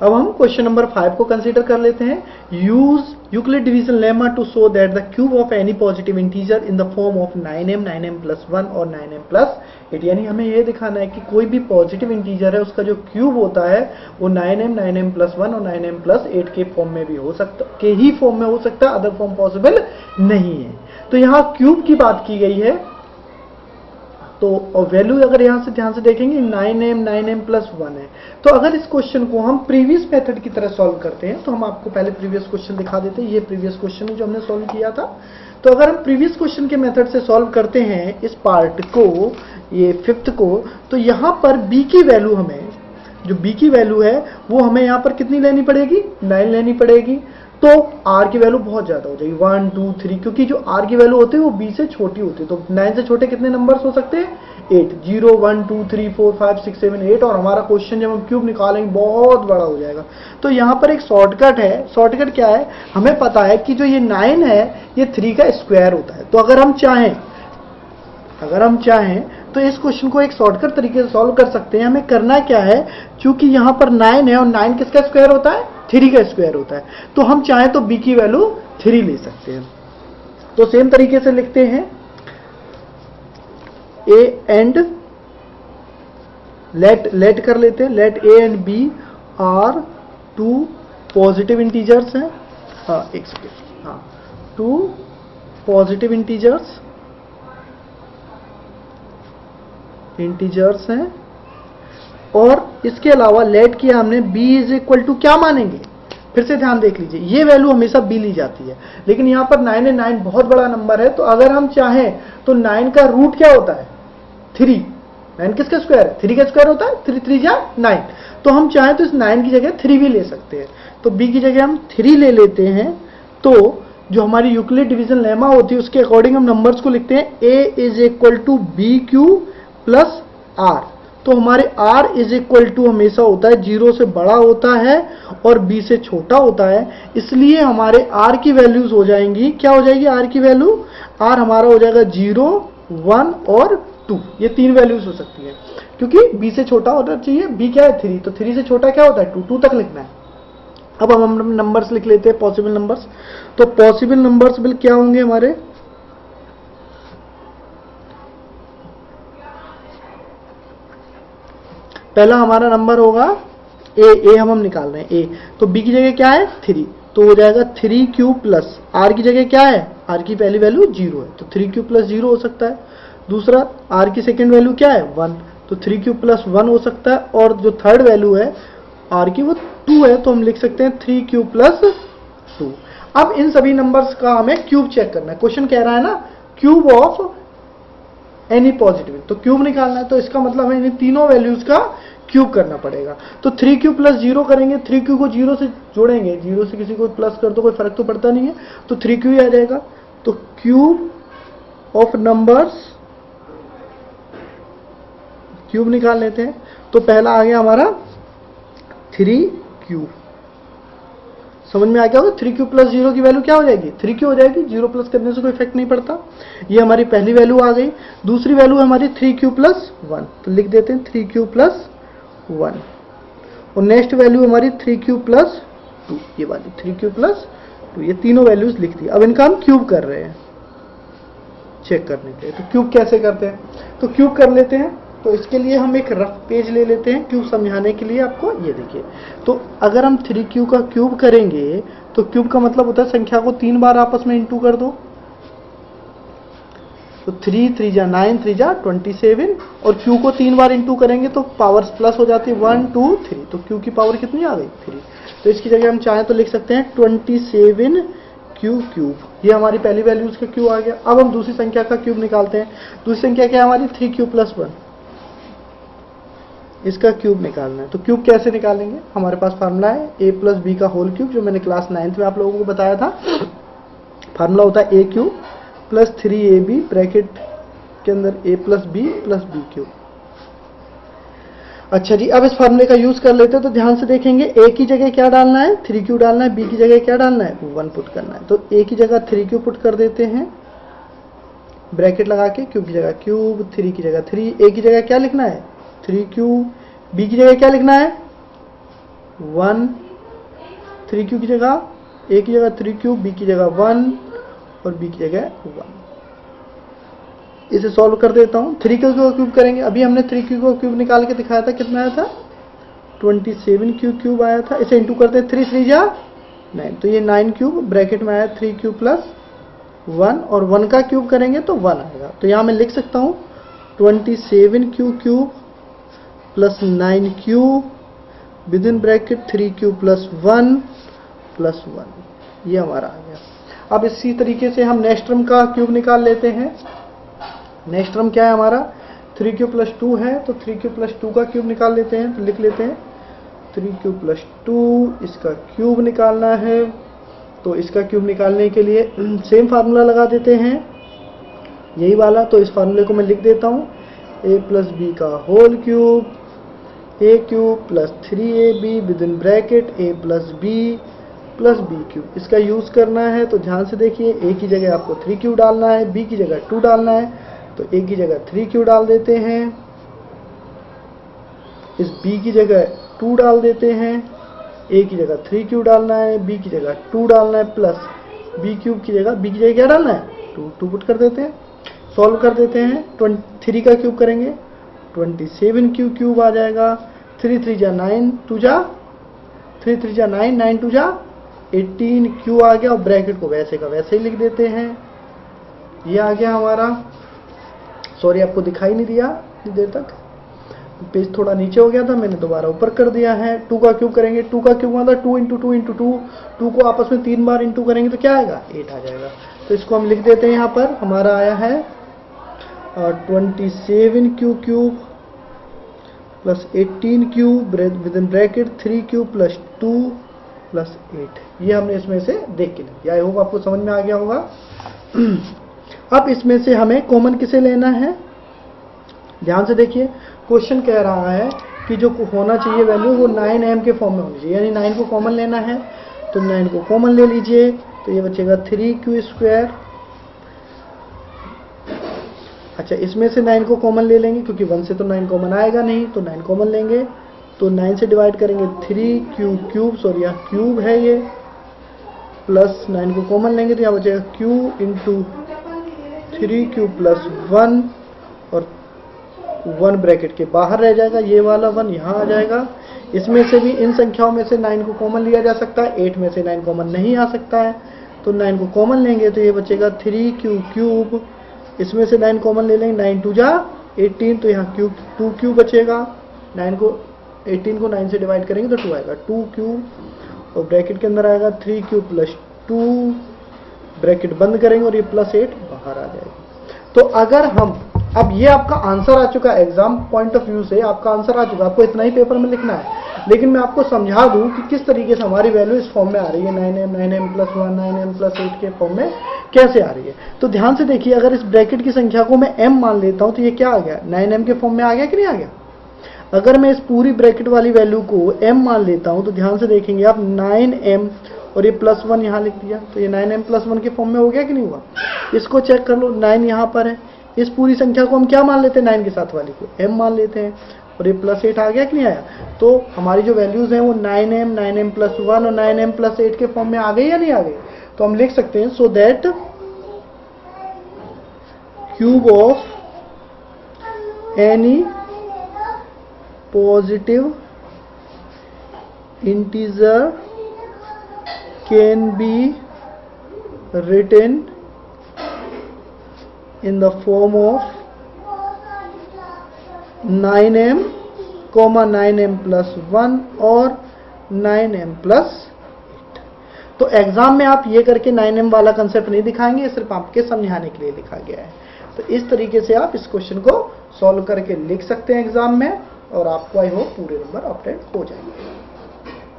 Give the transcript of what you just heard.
अब हम question number 5 को कंसीडर कर लेते हैं। Use Euclid division lemma to show that the cube of any positive integer in the form of 9m+1 और 9m+8, यानी हमें यह दिखाना है कि कोई भी पॉजिटिव इंटीजर है उसका जो क्यूब होता है वो 9m+1 और 9m+8 के फॉर्म में भी हो सकता है, अदर फॉर्म पॉसिबल नहीं है। तो यहाँ क्यूब की बात की गई है, तो वैल्यू अगर यहां से ध्यान से देखेंगे 9m+1 है। तो अगर इस क्वेश्चन को हम प्रीवियस मेथड की तरह सॉल्व करते हैं, तो हम आपको पहले प्रीवियस क्वेश्चन दिखा देते हैं। ये प्रीवियस क्वेश्चन है जो हमने सॉल्व किया था। तो अगर हम प्रीवियस क्वेश्चन के मेथड से सॉल्व करते हैं इस पार्ट को, ये 5th को, तो यहां पर b की वैल्यू हमें, जो b की वैल्यू है वो हमें यहां पर कितनी लेनी पड़ेगी, 9 लेनी पड़ेगी। तो r की वैल्यू बहुत ज्यादा हो जाएगी, 1 2 3, क्योंकि जो r की वैल्यू होती है वो b से छोटी होती है। तो 9 से छोटे कितने नंबर्स हो सकते हैं, 8, 0 1 2 3 4 5 6 7 8, और हमारा क्वेश्चन जब हम क्यूब निकालेंगे बहुत बड़ा हो जाएगा। तो यहाँ पर एक शॉर्टकट है। शॉर्टकट क्या है, हमें पता है कि जो ये 9 है ये 3 का स्क्वायर होता है। तो अगर हम चाहें तो इस क्वेश्चन को एक शॉर्टकट तरीके से सॉल्व कर सकते हैं। हमें करना क्या है, क्योंकि यहाँ पर 9 है और 9 किसका स्क्वायर होता है, 3 का स्क्वायर होता है। तो हम चाहें तो b की वैल्यू 3 ले सकते हैं। तो सेम तरीके से लिखते हैं, a एंड लेट कर लेते हैं, let a and b are 2 positive integers हैं। एक सेकेंड, 2 पॉजिटिव इंटीजर्स हैं, और इसके अलावा लेट किया हमने b इज इक्वल टू क्या मानेंगे, फिर से ध्यान देख लीजिए, ये वैल्यू हमेशा b ली जाती है, लेकिन यहां पर 9 है, 9 बहुत बड़ा नंबर है। तो अगर हम चाहें तो 9 का रूट क्या होता है, 3। 9 किसका स्क्वायर है, 3 का स्क्वायर होता है, 3 3 जा 9। तो हम चाहें तो इस 9 की जगह 3 भी ले सकते हैं। तो b की जगह हम 3 ले लेते हैं। तो जो हमारी यूक्लिड डिवीजन लेमा होती है उसके अकॉर्डिंग हम नंबर्स को लिखते हैं, a is equal to b³ plus r। तो हमारे r इज इक्वल टू हमेशा होता है 0 से बड़ा होता है और b से छोटा होता है, इसलिए हमारे r की वैल्यूज हो जाएंगी, क्या हो जाएगी r की वैल्यू, r हमारा हो जाएगा 0 1 और 2। ये 3 वैल्यूज हो सकती है, क्योंकि b से छोटा होना चाहिए, b क्या है 3, तो 3 से छोटा क्या होता है 2, 2 तक लिखना है। अब हम नंबर्स लिख लेते हैं, पॉसिबल नंबर्स। तो पॉसिबल नंबर्स बिल क्या होंगे हमारे, पहला हमारा नंबर होगा a हम निकाल रहे हैं a, तो b की जगह क्या है 3, तो हो जाएगा 3³ प्लस r की जगह क्या है, r की पहली वैल्यू 0 है, तो 3³ प्लस 0 हो सकता है। दूसरा r की सेकेंड वैल्यू क्या है 1, तो 3³ प्लस 1 हो सकता है। और जो थर्ड वैल्यू है r की वो 2 है, तो हम लिख सकते हैं 3³ प्लस 2। अब इन सभी नंबर्स का हमें क्यूब चेक करना है। क्वेश्चन कह रहा है ना क्यूब ऑफ एनी पॉजिटिव, तो क्यूब निकालना है, तो इसका मतलब है इन तीनों वैल्यूज का क्यूब करना पड़ेगा। तो 3³ प्लस 0 करेंगे, 3³ को 0 से जोड़ेंगे, 0 से किसी को प्लस कर दो कोई फर्क तो पड़ता नहीं है, तो 3³ ही आ जाएगा। तो क्यूब ऑफ नंबर्स, क्यूब निकाल लेते हैं। तो पहला आ गया हमारा 3³ समझ में आ गया होगा। 3³ प्लस 0 की वैल्यू क्या हो जाएगी, 3³ हो जाएगी, 0 प्लस करने से कोई इफेक्ट नहीं पड़ता। ये हमारी पहली वैल्यू आ गई। दूसरी वैल्यू है हमारी 3³ प्लस 1, तो लिख देते हैं 3³ प्लस 1। और नेक्स्ट वैल्यू हमारी 3³ प्लस 2, ये वाली 3³ प्लस 2, ये तीनों वैल्यूज लिख दी। अब इनका हम क्यूब कर रहे हैं चेक करने के लिए। तो क्यूब कैसे करते हैं, तो क्यूब कर लेते हैं। तो इसके लिए हम एक रफ पेज ले लेते हैं क्यूब समझाने के लिए आपको। ये देखिए, तो अगर हम 3³ का क्यूब करेंगे तो क्यूब का मतलब होता है संख्या को 3 बार आपस में इंटू कर दो। तो 3 3 जा 9, 3 जा 27, और क्यू को 3 बार इंटू करेंगे तो पावर्स प्लस हो जाती है 1 2 3, तो क्यू की पावर कितनी आ गई 3। तो इसकी जगह हम चाहें तो लिख सकते हैं 27³ ये हमारी पहली वैल्यूज का क्यूब आ गया। अब हम दूसरी संख्या का क्यूब निकालते हैं। दूसरी संख्या क्या है हमारी 3³ प्लस 1, इसका क्यूब निकालना है। तो क्यूब कैसे निकालेंगे, हमारे पास फार्मूला है a प्लस बी का होल क्यूब, जो मैंने क्लास 9th में आप लोगों को बताया था। फार्मूला होता है a³ प्लस 3ab ब्रैकेट के अंदर a plus B plus b³। अच्छा जी, अब इस फार्मूले का यूज कर लेते हैं। तो ध्यान से देखेंगे, a की जगह क्या डालना है 3³ डालना है, b की जगह क्या डालना है 1 पुट करना है। तो a की जगह 3³ पुट कर देते हैं ब्रैकेट लगा के, क्यूब की जगह क्यूब, 3 की जगह 3, a की जगह क्या लिखना है 3³, b की जगह क्या लिखना है 1, 3 क्यूब की जगह a की जगह 3 क्यूब, b की जगह 1 और b की जगह 1। इसे सॉल्व कर देता हूँ। 3 का क्यूब करेंगे, अभी हमने 3 का क्यूब निकाल के दिखाया था, कितना आया था 27 क्यूब आया था। इसे इंटू करते हैं, 3 3 जा 9, तो ये 9 क्यूब ब्रैकेट में आया 3 क्यूब प्लस 1 और 1 का क्यूब करेंगे तो 1 आएगा। तो यहाँ मैं लिख सकता हूँ 27 cube plus 9 cube with in bracket 3 cube plus 1 plus 1, ये हमारा आ गया। अब इसी तरीके से हम नेक्स्ट टर्म का क्यूब निकाल लेते हैं। नेक्स्ट टर्म क्या है हमारा, 3 क्यूब प्लस 2 है, तो 3 क्यूब प्लस 2 का क्यूब निकाल लेते हैं। तो लिख लेते हैं 3 क्यूब प्लस 2, इसका क्यूब निकालना है। तो इसका क्यूब निकालने के लिए सेम फार्मूला लगा देते हैं, यही वाला। तो इस फार्मूले को मैं लिख देता हूँ, a प्लस बी का whole cube, a cube plus 3ab within bracket a plus b cube. इसका यूज करना है तो ध्यान से देखिए, a की जगह आपको 3 क्यूब डालना है, b की जगह 2 डालना है, तो a की जगह 3 क्यूब डाल देते हैं, इस b की जगह 2 डाल देते हैं, a की जगह 3 क्यूब डालना है, b की जगह 2 डालना है, प्लस b क्यूब की जगह b की जगह क्या डालना है 2 पुट कर देते हैं। सॉल्व कर देते हैं, 3 का क्यूब करेंगे 27 क्यूब आ जाएगा। 3 3 जा 9, 2 जा 3 3 जा 9, 9 2 जा 18 क्यू आ गया, और ब्रैकेट को वैसे का वैसे ही लिख देते हैं। ये आ गया हमारा। सॉरी आपको दिखाई नहीं दिया इतनी देर तक, पेज थोड़ा नीचे हो गया था, मैंने दोबारा ऊपर कर दिया है। 2 का क्यूब करेंगे, 2 का क्यूब मतलब 2 इंटू 2 इंटू 2, 2 को आपस में 3 बार इंटू करेंगे तो क्या आएगा 8 आ जाएगा। तो इसको हम लिख देते हैं, यहाँ पर हमारा आया है 27 cube plus 18 cube with in bracket 3 cube plus 2 plus 8। ये हमने इसमें से देख के लिख दिया। आई होप आपको समझ में आ गया होगा। अब इसमें से हमें कॉमन किसे लेना है, ध्यान से देखिए। क्वेश्चन कह रहा है कि जो होना चाहिए वैल्यू वो 9m के फॉर्म में होनी चाहिए, यानी 9 को कॉमन लेना है। तो 9 को कॉमन ले लीजिए, तो ये बचेगा 3q²। अच्छा, इसमें से 9 को कॉमन ले लेंगे, क्योंकि 1 से तो 9 कॉमन आएगा नहीं, तो 9 कॉमन लेंगे। तो 9 से डिवाइड करेंगे 3q³, सॉरी यहाँ क्यूब है ये, प्लस 9 को कॉमन लेंगे तो यहाँ बचेगा q इंटू 3q प्लस 1, और 1 ब्रैकेट के बाहर रह जाएगा, ये वाला 1 यहाँ आ जाएगा। इसमें से भी इन संख्याओं में से 9 को कॉमन लिया जा सकता है, 8 में से 9 कॉमन नहीं आ सकता है, तो 9 को कॉमन लेंगे तो ये बचेगा 3q³। इसमें से 9 कॉमन ले लेंगे, 9 2 जा 18, तो यहाँ क्यूब 2q बचेगा। 18 को 9 से डिवाइड करेंगे तो 2 आएगा, 2q, और ब्रैकेट के अंदर आएगा 3q प्लस 2, ब्रैकेट बंद करेंगे और ये प्लस 8 बाहर आ जाएगा। तो अगर हम, अब ये आपका आंसर आ चुका है, एग्जाम पॉइंट ऑफ व्यू से आपका आंसर आ चुका है, आपको इतना ही पेपर में लिखना है। लेकिन मैं आपको समझा दूं कि किस तरीके से हमारी वैल्यू इस फॉर्म में आ रही है, 9m प्लस 1 9m प्लस 8 के फॉर्म में कैसे आ रही है। तो ध्यान से देखिए, अगर इस ब्रैकेट की संख्या को मैं m मान लेता हूं तो ये क्या आ गया, 9m के फॉर्म में आ गया कि नहीं आ गया। अगर मैं इस पूरी ब्रैकेट वाली वैल्यू को m मान लेता हूं तो ध्यान से देखेंगे आप, 9m और ये प्लस 1 यहाँ लिख दिया, तो ये 9m प्लस 1 के फॉर्म में हो गया कि नहीं हुआ। इसको चेक कर लो, 9 यहाँ पर है, इस पूरी संख्या को हम क्या मान लेते हैं, 9 के साथ वाली को m मान लेते हैं, और ये प्लस 8 आ गया कि नहीं आया। तो हमारी जो वैल्यूज हैं वो 9m प्लस 1 और 9m प्लस 8 के फॉर्म में आ गई या नहीं आ गई। तो हम लिख सकते हैं, so that cube of any positive integer can be written in the form of 9m, 9m plus 1 और 9m plus 8। तो एग्जाम में आप ये करके 9m वाला कंसेप्ट नहीं दिखाएंगे, सिर्फ आपके समझाने के लिए लिखा गया है। तो इस तरीके से आप इस क्वेश्चन को सॉल्व करके लिख सकते हैं एग्जाम में, और आपको आई होप पूरे नंबर ऑब्टेन हो जाएंगे।